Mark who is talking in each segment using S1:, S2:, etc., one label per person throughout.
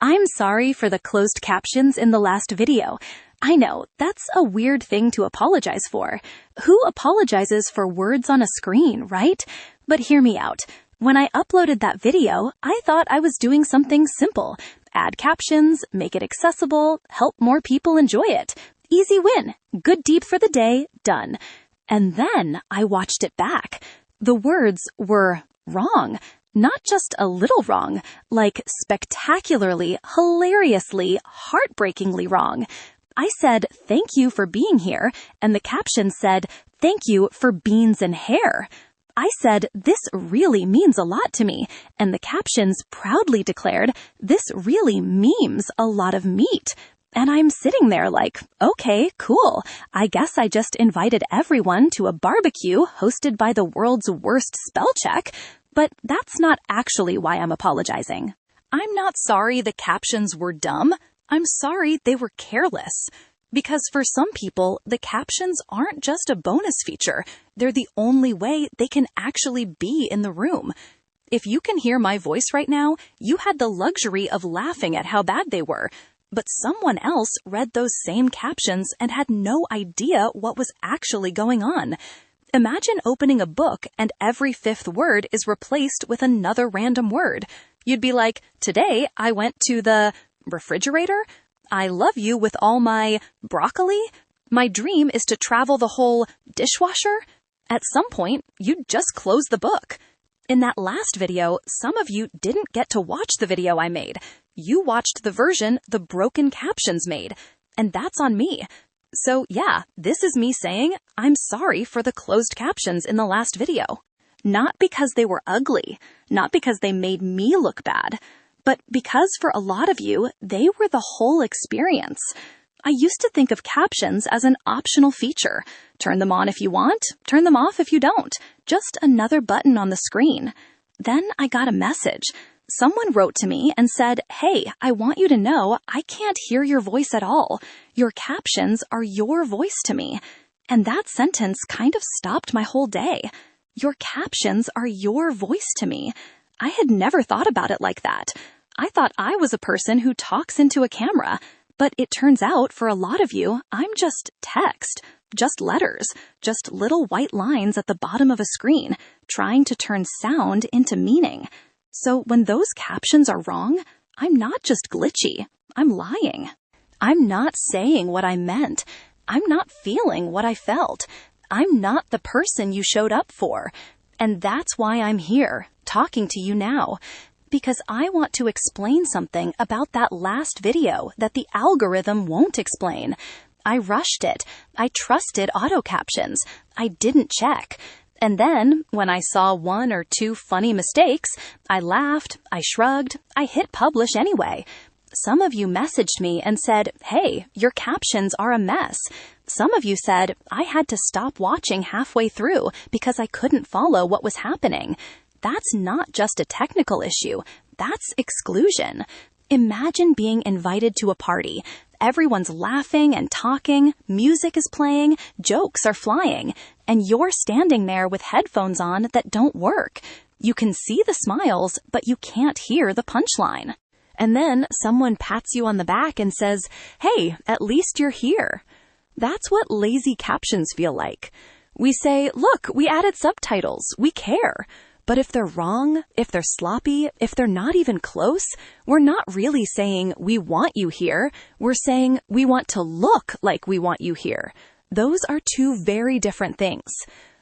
S1: I'm sorry for the closed captions in the last video. I know, that's a weird thing to apologize for. Who apologizes for words on a screen, right? But hear me out. When I uploaded that video, I thought I was doing something simple. Add captions, make it accessible, help more people enjoy it. Easy win. Good deed for the day, done. And then I watched it back. The words were wrong. Not just a little wrong, like spectacularly, hilariously, heartbreakingly wrong. I said, "Thank you for being here," and the caption said, "Thank you for beans and hair." I said, "This really means a lot to me," and the captions proudly declared, "This really memes a lot of meat." And I'm sitting there like, okay, cool. I guess I just invited everyone to a barbecue hosted by the world's worst spell check. But that's not actually why I'm apologizing. I'm not sorry the captions were dumb. I'm sorry they were careless. Because for some people, the captions aren't just a bonus feature. They're the only way they can actually be in the room. If you can hear my voice right now, you had the luxury of laughing at how bad they were. But someone else read those same captions and had no idea what was actually going on. Imagine opening a book and every fifth word is replaced with another random word. You'd be like, "Today I went to the refrigerator. I love you with all my broccoli. My dream is to travel the whole dishwasher." At some point, you'd just close the book. In that last video, some of you didn't get to watch the video I made. You watched the version the broken captions made, and that's on me. So yeah, this is me saying I'm sorry for the closed captions in the last video. Not because they were ugly, not because they made me look bad, but because for a lot of you, they were the whole experience. I used to think of captions as an optional feature. Turn them on if you want, turn them off if you don't. Just another button on the screen. Then I got a message. Someone wrote to me and said, "Hey, I want you to know I can't hear your voice at all. Your captions are your voice to me." And that sentence kind of stopped my whole day. Your captions are your voice to me. I had never thought about it like that. I thought I was a person who talks into a camera. But it turns out for a lot of you, I'm just text, just letters, just little white lines at the bottom of a screen, trying to turn sound into meaning. So when those captions are wrong, I'm not just glitchy, I'm lying. I'm not saying what I meant. I'm not feeling what I felt. I'm not the person you showed up for. And that's why I'm here, talking to you now. Because I want to explain something about that last video that the algorithm won't explain. I rushed it. I trusted auto-captions. I didn't check. And then, when I saw one or two funny mistakes, I laughed, I shrugged, I hit publish anyway. Some of you messaged me and said, "Hey, your captions are a mess." Some of you said, "I had to stop watching halfway through because I couldn't follow what was happening." That's not just a technical issue. That's exclusion. Imagine being invited to a party. Everyone's laughing and talking, music is playing, jokes are flying, and you're standing there with headphones on that don't work. You can see the smiles, but you can't hear the punchline. And then someone pats you on the back and says, "Hey, at least you're here." That's what lazy captions feel like. We say, "Look, we added subtitles. We care." But if they're wrong, if they're sloppy, if they're not even close, we're not really saying we want you here. We're saying we want to look like we want you here. Those are two very different things.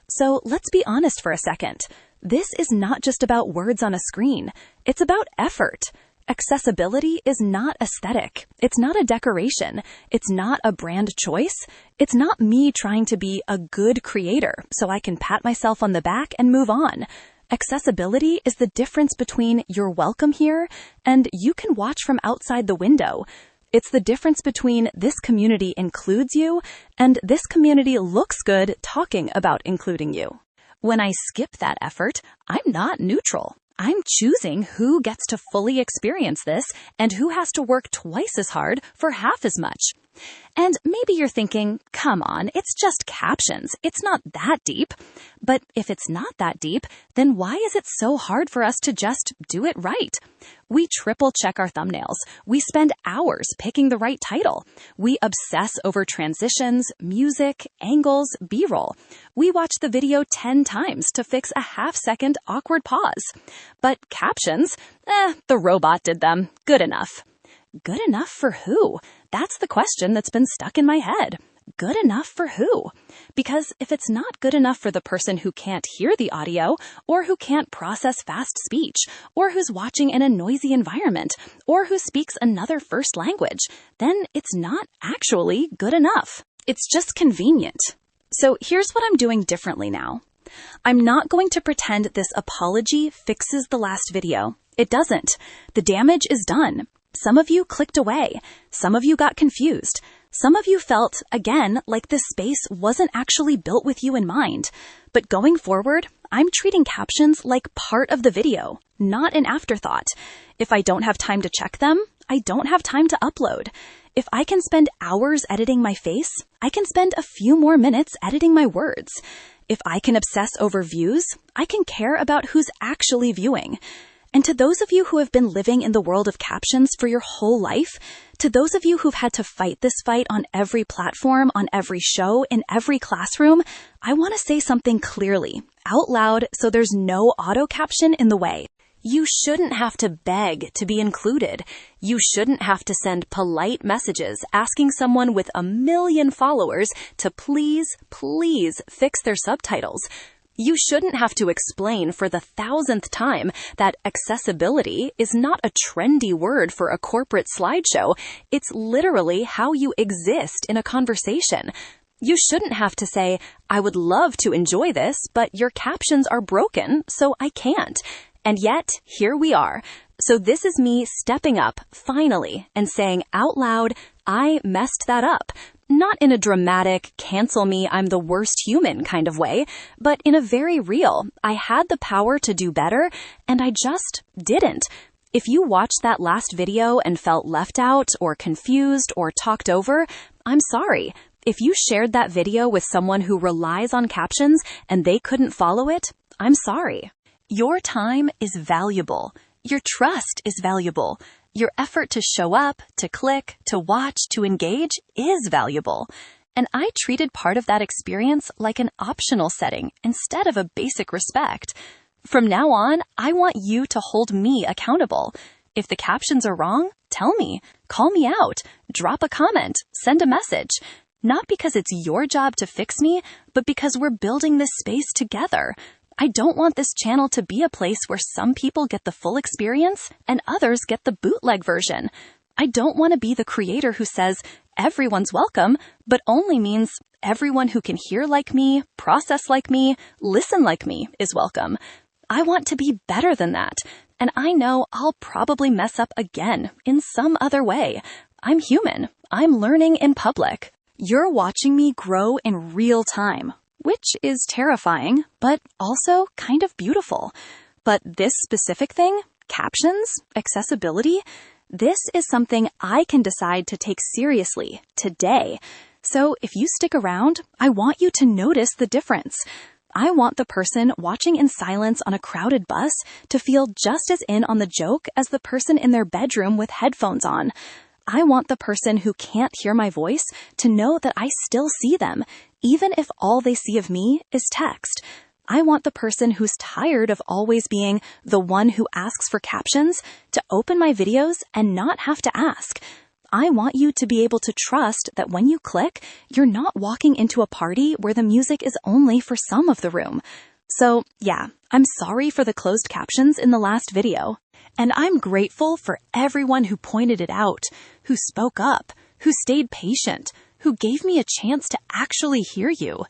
S1: So let's be honest for a second. This is not just about words on a screen. It's about effort. Accessibility is not aesthetic. It's not a decoration. It's not a brand choice. It's not me trying to be a good creator so I can pat myself on the back and move on. Accessibility is the difference between "you're welcome here" and "you can watch from outside the window." It's the difference between "this community includes you" and "this community looks good talking about including you." When I skip that effort, I'm not neutral. I'm choosing who gets to fully experience this and who has to work twice as hard for half as much. And maybe you're thinking, come on, it's just captions. It's not that deep. But if it's not that deep, then why is it so hard for us to just do it right? We triple check our thumbnails. We spend hours picking the right title. We obsess over transitions, music, angles, B-roll. We watch the video 10 times to fix a half-second awkward pause. But captions, the robot did them. Good enough. Good enough for who? That's the question that's been stuck in my head. Good enough for who? Because if it's not good enough for the person who can't hear the audio, or who can't process fast speech, or who's watching in a noisy environment, or who speaks another first language, then it's not actually good enough. It's just convenient. So here's what I'm doing differently now. I'm not going to pretend this apology fixes the last video. It doesn't. The damage is done. Some of you clicked away. Some of you got confused. Some of you felt, again, like this space wasn't actually built with you in mind. But going forward, I'm treating captions like part of the video, not an afterthought. If I don't have time to check them, I don't have time to upload. If I can spend hours editing my face, I can spend a few more minutes editing my words. If I can obsess over views, I can care about who's actually viewing. And to those of you who have been living in the world of captions for your whole life, to those of you who've had to fight this fight on every platform, on every show, in every classroom, I want to say something clearly, out loud, so there's no auto-caption in the way. You shouldn't have to beg to be included. You shouldn't have to send polite messages asking someone with 1 million followers to please fix their subtitles. You shouldn't have to explain for the 1,000th time that accessibility is not a trendy word for a corporate slideshow. It's literally how you exist in a conversation. You shouldn't have to say, I would love to enjoy this, but your captions are broken, so I can't. And yet, here we are. So this is me stepping up, finally, and saying out loud, I messed that up. Not in a dramatic, cancel me, I'm the worst human kind of way, but in a very real, I had the power to do better, and I just didn't. If you watched that last video and felt left out or confused or talked over, I'm sorry. If you shared that video with someone who relies on captions and they couldn't follow it, I'm sorry. Your time is valuable. Your trust is valuable. Your effort to show up, to click, to watch, to engage is valuable. And I treated part of that experience like an optional setting instead of a basic respect. From now on, I want you to hold me accountable. If the captions are wrong, tell me, call me out, drop a comment, send a message. Not because it's your job to fix me, but because we're building this space together. I don't want this channel to be a place where some people get the full experience and others get the bootleg version. I don't want to be the creator who says everyone's welcome, but only means everyone who can hear like me, process like me, listen like me is welcome. I want to be better than that. And I know I'll probably mess up again in some other way. I'm human. I'm learning in public. You're watching me grow in real time, which is terrifying, but also kind of beautiful. But this specific thing, captions, accessibility, this is something I can decide to take seriously today. So if you stick around, I want you to notice the difference. I want the person watching in silence on a crowded bus to feel just as in on the joke as the person in their bedroom with headphones on. I want the person who can't hear my voice to know that I still see them, even if all they see of me is text. I want the person who's tired of always being the one who asks for captions to open my videos and not have to ask. I want you to be able to trust that when you click, you're not walking into a party where the music is only for some of the room. So yeah, I'm sorry for the closed captions in the last video. And I'm grateful for everyone who pointed it out, who spoke up, who stayed patient, who gave me a chance to actually hear you.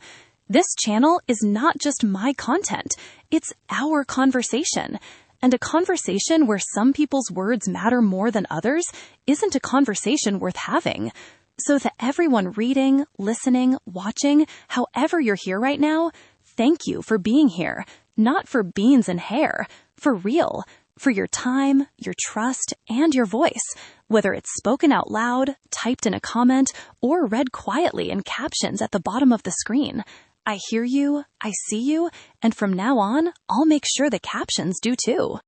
S1: This channel is not just my content, it's our conversation. And a conversation where some people's words matter more than others isn't a conversation worth having. So to everyone reading, listening, watching, however you're here right now, thank you for being here. Not for beans and hair, for real. for your time, your trust, and your voice, whether it's spoken out loud, typed in a comment, or read quietly in captions at the bottom of the screen. I hear you, I see you, and from now on, I'll make sure the captions do too.